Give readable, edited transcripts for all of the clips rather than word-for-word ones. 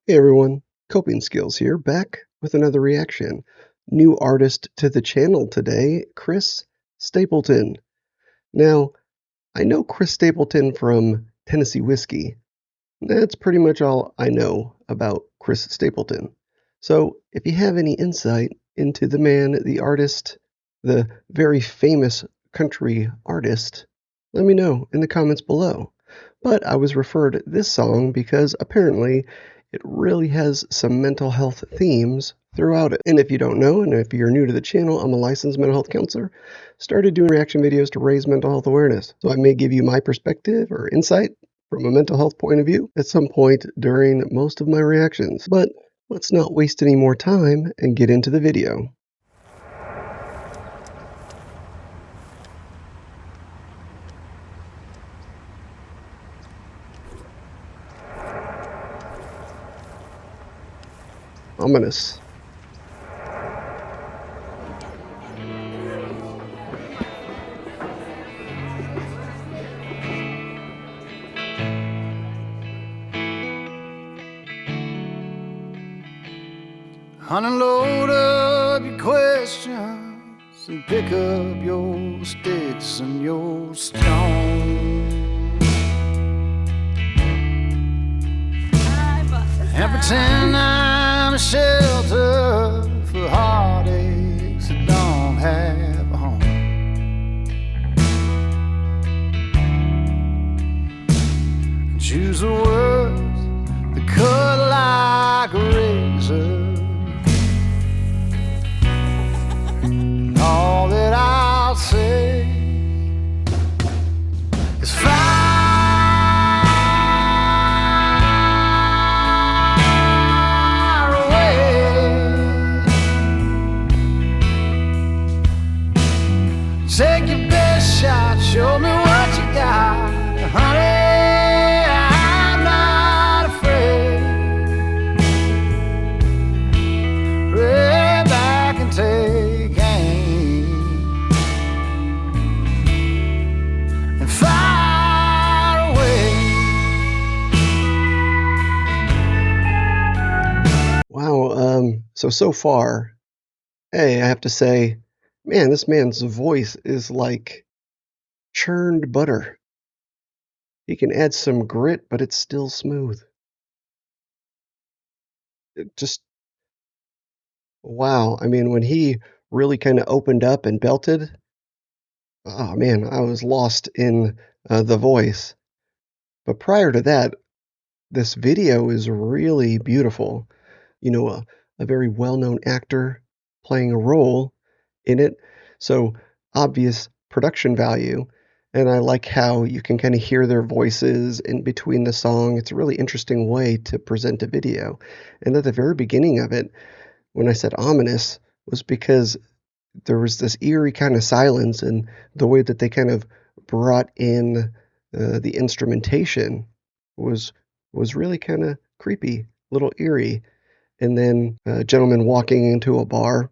Hey everyone, Coping Skills here, back with another reaction. New artist to the channel today, Chris Stapleton. Now, I know Chris Stapleton from Tennessee Whiskey. That's pretty much all I know about Chris Stapleton. So, if you have any insight into the man, the artist, the very famous country artist, let me know in the comments below. But I was referred this song because apparently it really has some mental health themes throughout it. And if you don't know, and if you're new to the channel, I'm a licensed mental health counselor. Started doing reaction videos to raise mental health awareness. So I may give you my perspective or insight from a mental health point of view at some point during most of my reactions. But let's not waste any more time and get into the video. Ominous. Unload up your questions and pick up your sticks and your stones and pretend I'm a shelter for heartaches that don't have a home. And choose the words that cut like a razor. All that I'll say is fire away. Take your best shot, show me what you got, honey. I'm not afraid. Right back and take aim and fire away. Wow, so far, hey, I have to say, man, this man's voice is like churned butter. He can add some grit, but it's still smooth. It just, wow. I mean, when he really kind of opened up and belted, oh man, I was lost in the voice. But prior to that, this video is really beautiful. You know, a very well-known actor playing a role in it, so obvious production value. And I like how you can kind of hear their voices in between the song. It's a really interesting way to present a video. And at the very beginning of it, when I said ominous, was because there was this eerie kind of silence, and the way that they kind of brought in the instrumentation was really kind of creepy, a little eerie. And then a gentleman walking into a bar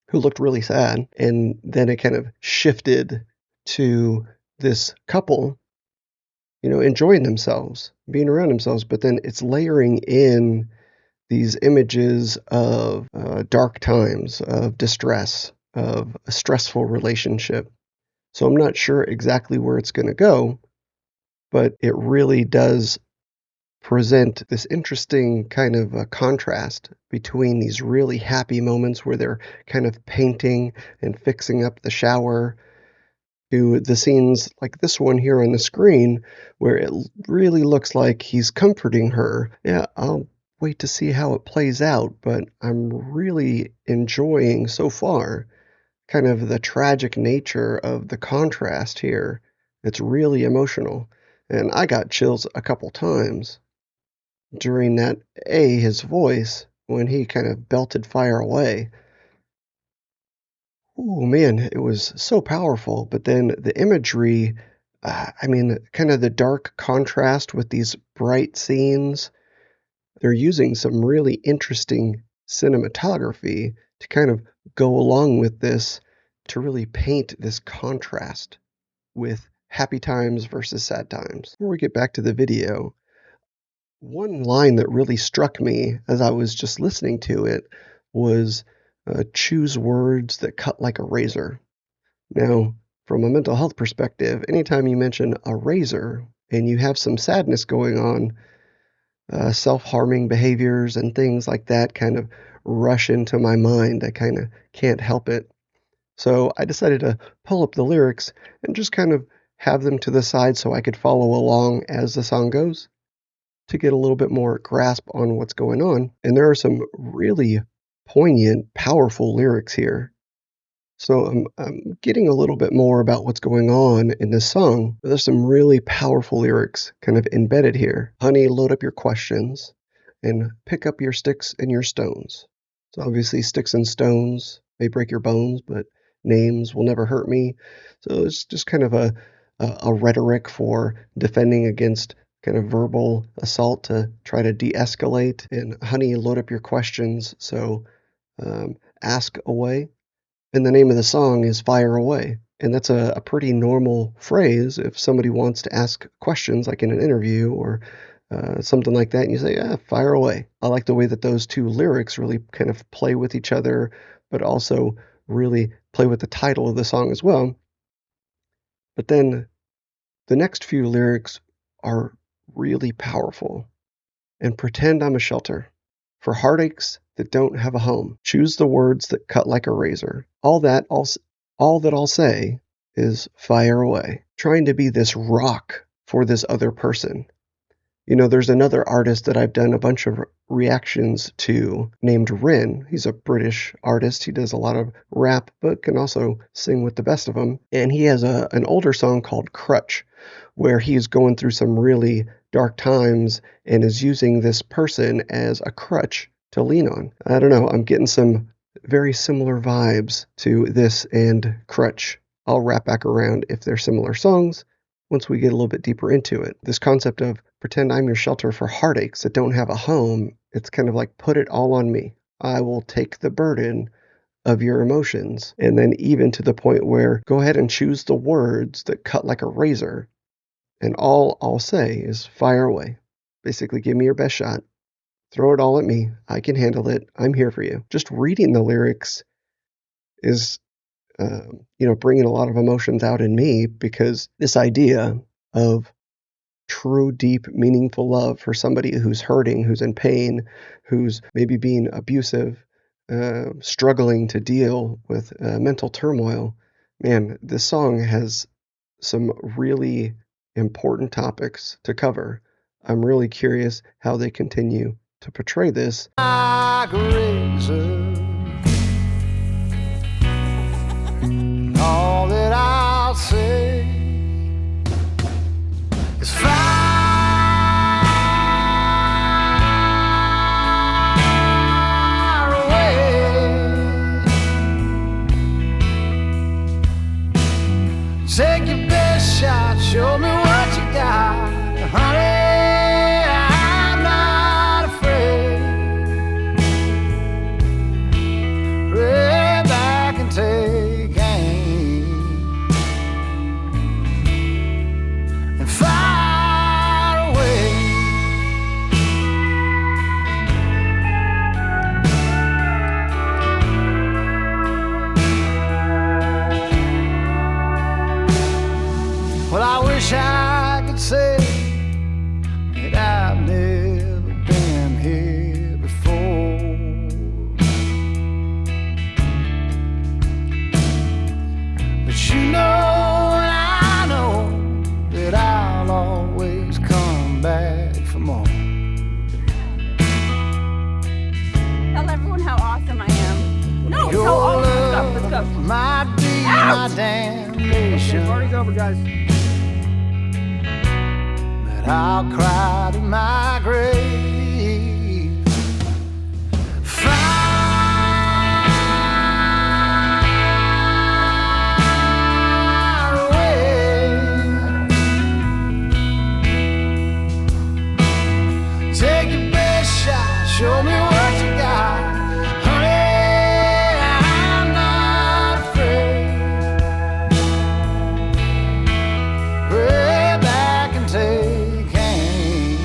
who looked really sad, and then it kind of shifted to this couple, you know, enjoying themselves, being around themselves, but then it's layering in these images of dark times, of distress, of a stressful relationship. So I'm not sure exactly where it's going to go, but it really does present this interesting kind of a contrast between these really happy moments where they're kind of painting and fixing up the shower to the scenes like this one here on the screen where it really looks like he's comforting her. Yeah, I'll wait to see how it plays out, but I'm really enjoying so far kind of the tragic nature of the contrast here. It's really emotional, and I got chills a couple times during that, his voice when he kind of belted fire away. Oh man, it was so powerful. But then the imagery, I mean, kind of the dark contrast with these bright scenes. They're using some really interesting cinematography to kind of go along with this to really paint this contrast with happy times versus sad times. Before we get back to the video, One line that really struck me as I was just listening to it was choose words that cut like a razor. Now, from a mental health perspective, anytime you mention a razor and you have some sadness going on, self harming behaviors and things like that kind of rush into my mind. I kind of can't help it. So I decided to pull up the lyrics and just kind of have them to the side so I could follow along as the song goes to get a little bit more grasp on what's going on. And there are some really poignant, powerful lyrics here. So I'm getting a little bit more about what's going on in this song. There's some really powerful lyrics kind of embedded here. Honey, load up your questions and pick up your sticks and your stones. So obviously sticks and stones may break your bones, but names will never hurt me. So it's just kind of a rhetoric for defending against kind of verbal assault to try to de-escalate. And honey, load up your questions. So ask away. And the name of the song is Fire Away. And that's a pretty normal phrase if somebody wants to ask questions, like in an interview or something like that, and you say, yeah, fire away. I like the way that those two lyrics really kind of play with each other, but also really play with the title of the song as well. But then the next few lyrics are really powerful. And pretend I'm a shelter for heartaches that don't have a home. Choose the words that cut like a razor. All that I'll say is fire away. Trying to be this rock for this other person. You know, there's another artist that I've done a bunch of reactions to named Rin. He's a British artist. He does a lot of rap, but can also sing with the best of them. And he has an older song called Crutch, where he's going through some really dark times and is using this person as a crutch to lean on. I don't know, I'm getting some very similar vibes to this and Crutch. I'll wrap back around if they're similar songs once we get a little bit deeper into it. This concept of pretend I'm your shelter for heartaches that don't have a home, it's kind of like put it all on me. I will take the burden of your emotions. And then even to the point where go ahead and choose the words that cut like a razor. And all I'll say is fire away. Basically, give me your best shot. Throw it all at me. I can handle it. I'm here for you. Just reading the lyrics is, bringing a lot of emotions out in me, because this idea of true, deep, meaningful love for somebody who's hurting, who's in pain, who's maybe being abusive, struggling to deal with mental turmoil. Man, this song has some really important topics to cover. I'm really curious how they continue to portray this. Like a razor. All that I'll say is fire away. Take your best shot, show me what you got, honey. I'm not afraid. Right back and take aim and fire away. Well, I wish I could say that I've never been here before, but you know and I know that I'll always come back for more. Tell everyone how awesome I am. No, it's Your so awesome. love Let's go. might be my damnation, Party's over, guys. but I'll cry to my grave. Fire away. Take your best shot, show me what you got, honey. I'm not afraid. Way back and take aim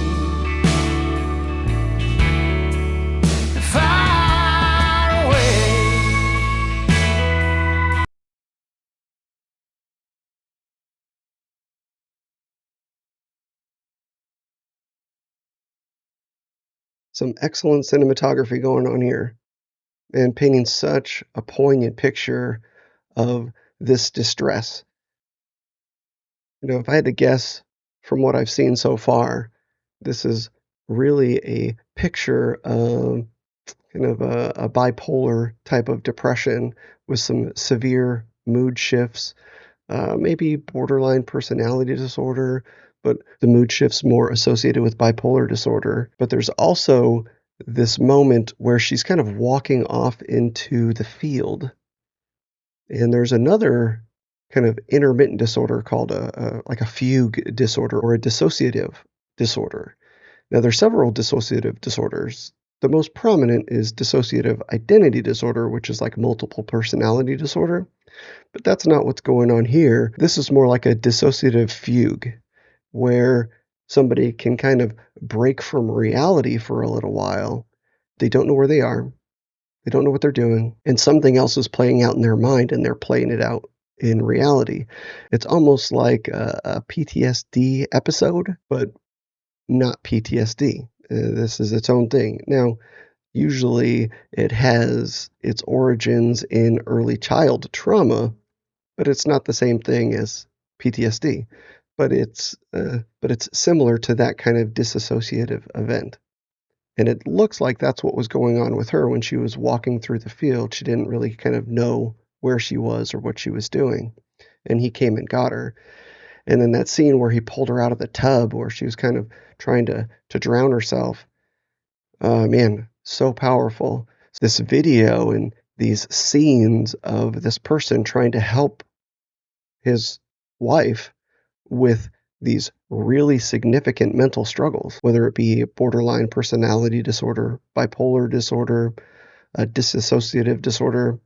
Some excellent cinematography going on here and painting such a poignant picture of this distress. If I had to guess from what I've seen so far, this is really a picture of kind of a bipolar type of depression with some severe mood shifts, maybe borderline personality disorder, but the mood shifts more associated with bipolar disorder. But there's also this moment where she's kind of walking off into the field. And there's another kind of intermittent disorder called like a fugue disorder or a dissociative disorder. Now, there's several dissociative disorders. The most prominent is dissociative identity disorder, which is like multiple personality disorder. But that's not what's going on here. This is more like a dissociative fugue, where somebody can kind of break from reality for a little while. They don't know where they are. They don't know what they're doing. And something else is playing out in their mind, and they're playing it out in reality. It's almost like a PTSD episode, but not PTSD. This is its own thing. Now, usually it has its origins in early child trauma, but it's not the same thing as PTSD. But it's similar to that kind of dissociative event. And it looks like that's what was going on with her when she was walking through the field. She didn't really kind of know where she was or what she was doing. And he came and got her. And then that scene where he pulled her out of the tub where she was kind of trying to drown herself. Man, so powerful. This video and these scenes of this person trying to help his wife with these really significant mental struggles, whether it be borderline personality disorder, bipolar disorder, a dissociative disorder,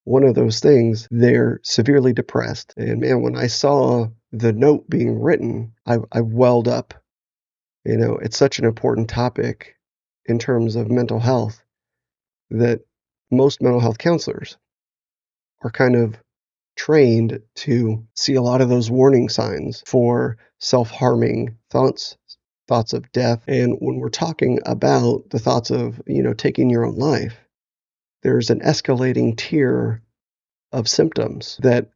one of those things, they're severely depressed. And man, when I saw the note being written, I welled up. It's such an important topic in terms of mental health that most mental health counselors are kind of trained to see a lot of those warning signs for self-harming thoughts of death. And when we're talking about the thoughts of, taking your own life, there's an escalating tier of symptoms that,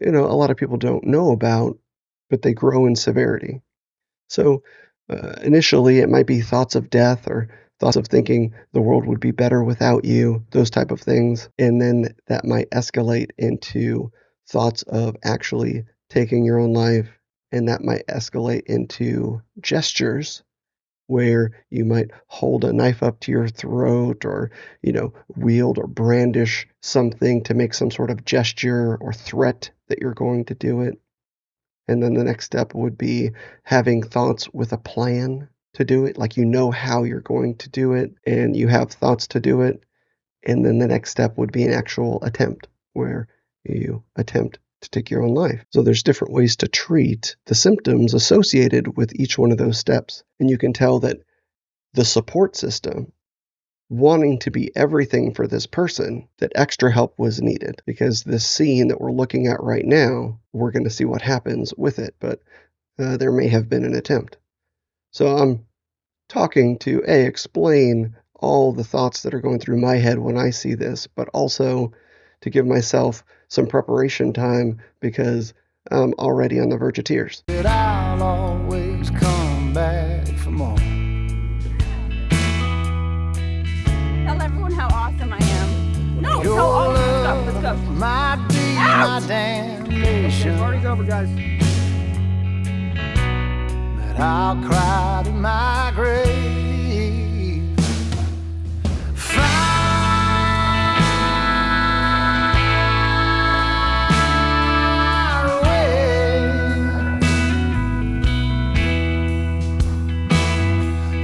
a lot of people don't know about, but they grow in severity. So initially it might be thoughts of death or thoughts of thinking the world would be better without you, those type of things. And then that might escalate into thoughts of actually taking your own life. And that might escalate into gestures where you might hold a knife up to your throat or, wield or brandish something to make some sort of gesture or threat that you're going to do it. And then the next step would be having thoughts with a plan to do it, like how you're going to do it and you have thoughts to do it. And then the next step would be an actual attempt where you attempt to take your own life. So there's different ways to treat the symptoms associated with each one of those steps. And you can tell that the support system, wanting to be everything for this person, that extra help was needed, because this scene that we're looking at right now, we're going to see what happens with it, but there may have been an attempt. So I'm talking to explain all the thoughts that are going through my head when I see this, but also to give myself some preparation time because I'm already on the verge of tears. I'll always come back for more. Tell everyone how awesome I am. No, Your so awesome. Let's go. might be my damnation. Okay, party's over, guys. But I'll cry to my grave. Far away.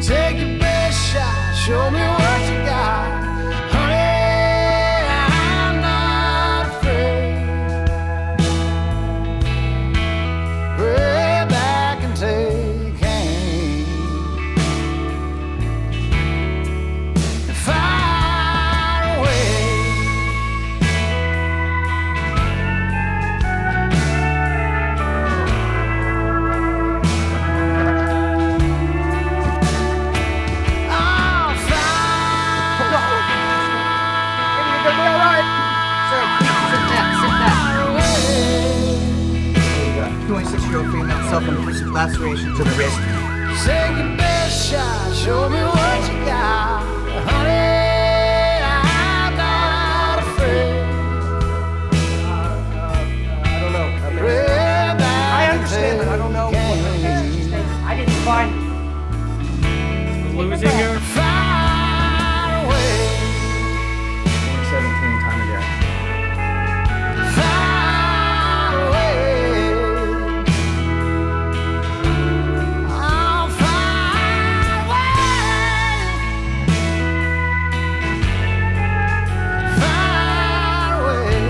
Take your best shot. Show me what you got. Honey, I'm not afraid. Pray back and take aim. with lacerations to the wrist. Take your best shot, show me what you got. Honey, I'm not afraid. I don't know. I understand, but I don't know. I didn't find losing her. Far away, 17 time of day. far away. I'm far away, far away.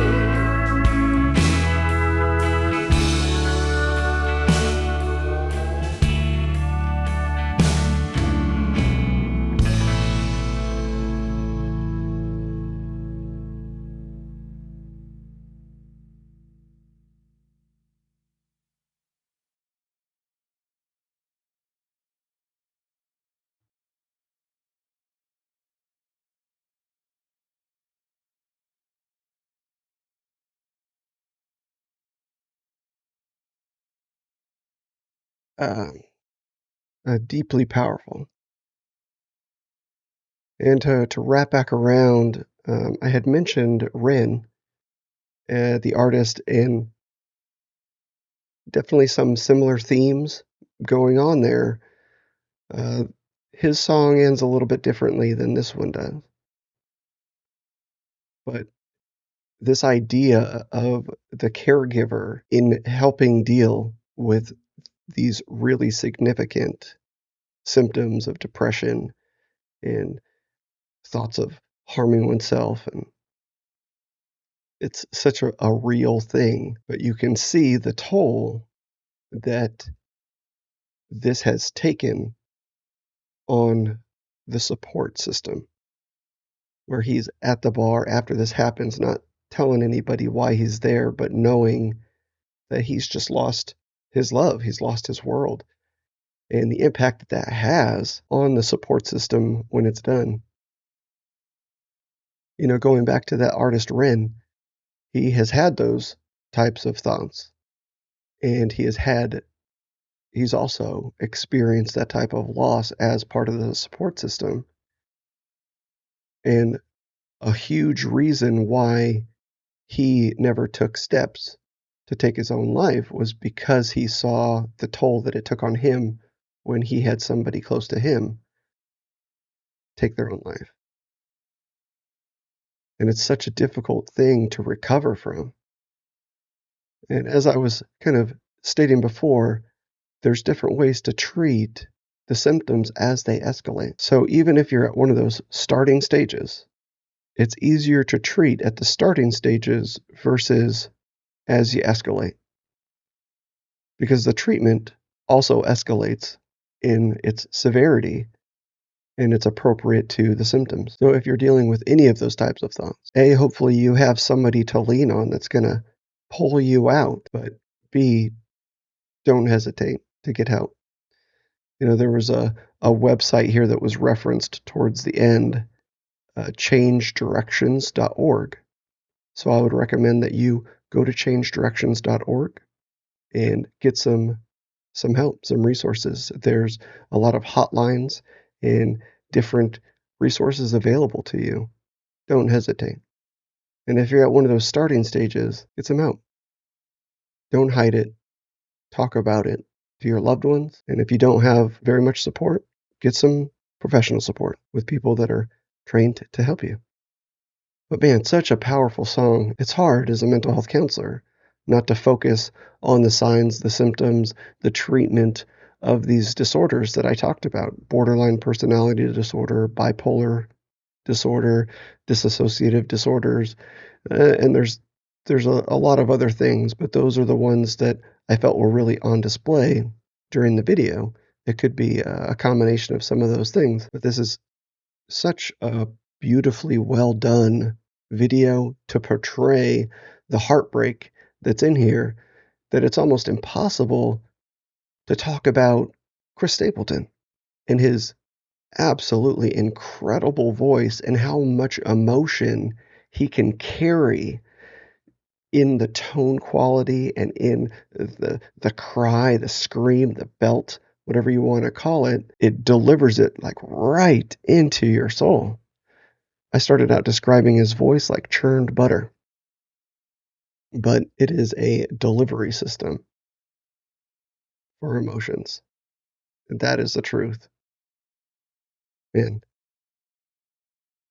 uh, deeply powerful. And to wrap back around, I had mentioned Ren, the artist, and definitely some similar themes going on there. Uh, his song ends a little bit differently than this one does. But this idea of the caregiver in helping deal with these really significant symptoms of depression and thoughts of harming oneself, and it's such a real thing, but you can see the toll that this has taken on the support system, where he's at the bar after this happens, not telling anybody why he's there, but knowing that he's just lost his love, he's lost his world, and the impact that that has on the support system when it's done. You know, going back to that artist Ren, he has had those types of thoughts, and he's also experienced that type of loss as part of the support system. And a huge reason why he never took steps to take his own life was because he saw the toll that it took on him when he had somebody close to him take their own life. And it's such a difficult thing to recover from. And as I was kind of stating before, there's different ways to treat the symptoms as they escalate. So even if you're at one of those starting stages, it's easier to treat at the starting stages versus as you escalate, because the treatment also escalates in its severity and it's appropriate to the symptoms. So if you're dealing with any of those types of thoughts, A, hopefully you have somebody to lean on that's going to pull you out, but B, don't hesitate to get help. You know, there was a website here that was referenced towards the end, changedirections.org. So I would recommend that you go to changedirections.org and get some help, some resources. There's a lot of hotlines and different resources available to you. Don't hesitate. And if you're at one of those starting stages, get some help. Don't hide it. Talk about it to your loved ones. And if you don't have very much support, get some professional support with people that are trained to help you. But man, such a powerful song. It's hard as a mental health counselor not to focus on the signs, the symptoms, the treatment of these disorders that I talked about: borderline personality disorder, bipolar disorder, dissociative disorders, and there's a lot of other things, but those are the ones that I felt were really on display during the video. It could be a combination of some of those things, but this is such a beautifully well done video to portray the heartbreak that's in here that it's almost impossible to talk about Chris Stapleton and his absolutely incredible voice and how much emotion he can carry in the tone quality and in the cry, the scream, the belt, whatever you want to call it, it delivers it like right into your soul. I started out describing his voice like churned butter, but it is a delivery system for emotions. That is the truth. Man.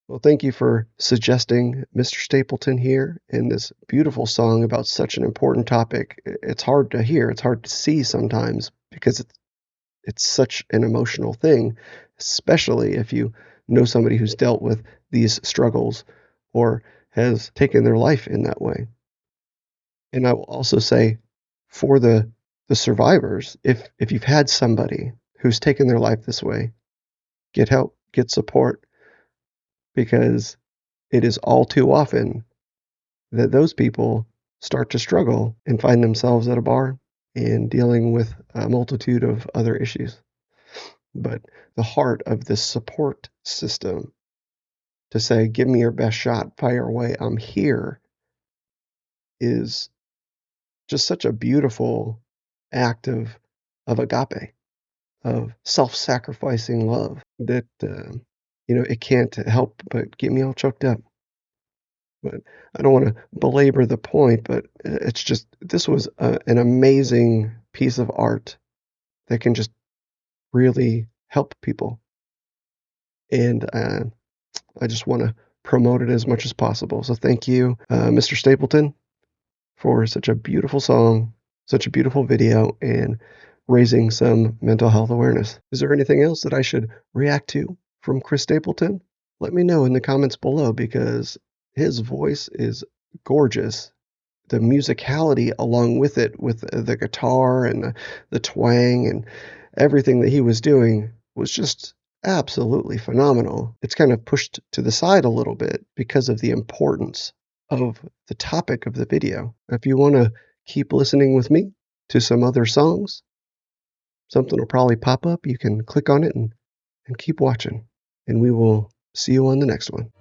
Well, thank you for suggesting Mr. Stapleton here in this beautiful song about such an important topic. It's hard to hear, it's hard to see sometimes because it's such an emotional thing, especially if you know somebody who's dealt with these struggles or has taken their life in that way. And I will also say for the survivors, if you've had somebody who's taken their life this way, get help, get support, because it is all too often that those people start to struggle and find themselves at a bar and dealing with a multitude of other issues. But the heart of this support system to say, give me your best shot, fire away, I'm here, is just such a beautiful act of agape, of self-sacrificing love that, it can't help but get me all choked up. But I don't want to belabor the point, but it's just, this was an amazing piece of art that can just really help people. And I just want to promote it as much as possible. So thank you, Mr. Stapleton, for such a beautiful song, such a beautiful video, and raising some mental health awareness. Is there anything else that I should react to from Chris Stapleton? Let me know in the comments below because his voice is gorgeous. The musicality along with it, with the guitar and the twang and everything that he was doing was just absolutely phenomenal. It's kind of pushed to the side a little bit because of the importance of the topic of the video. If you want to keep listening with me to some other songs, something will probably pop up. You can click on it and keep watching. And we will see you on the next one.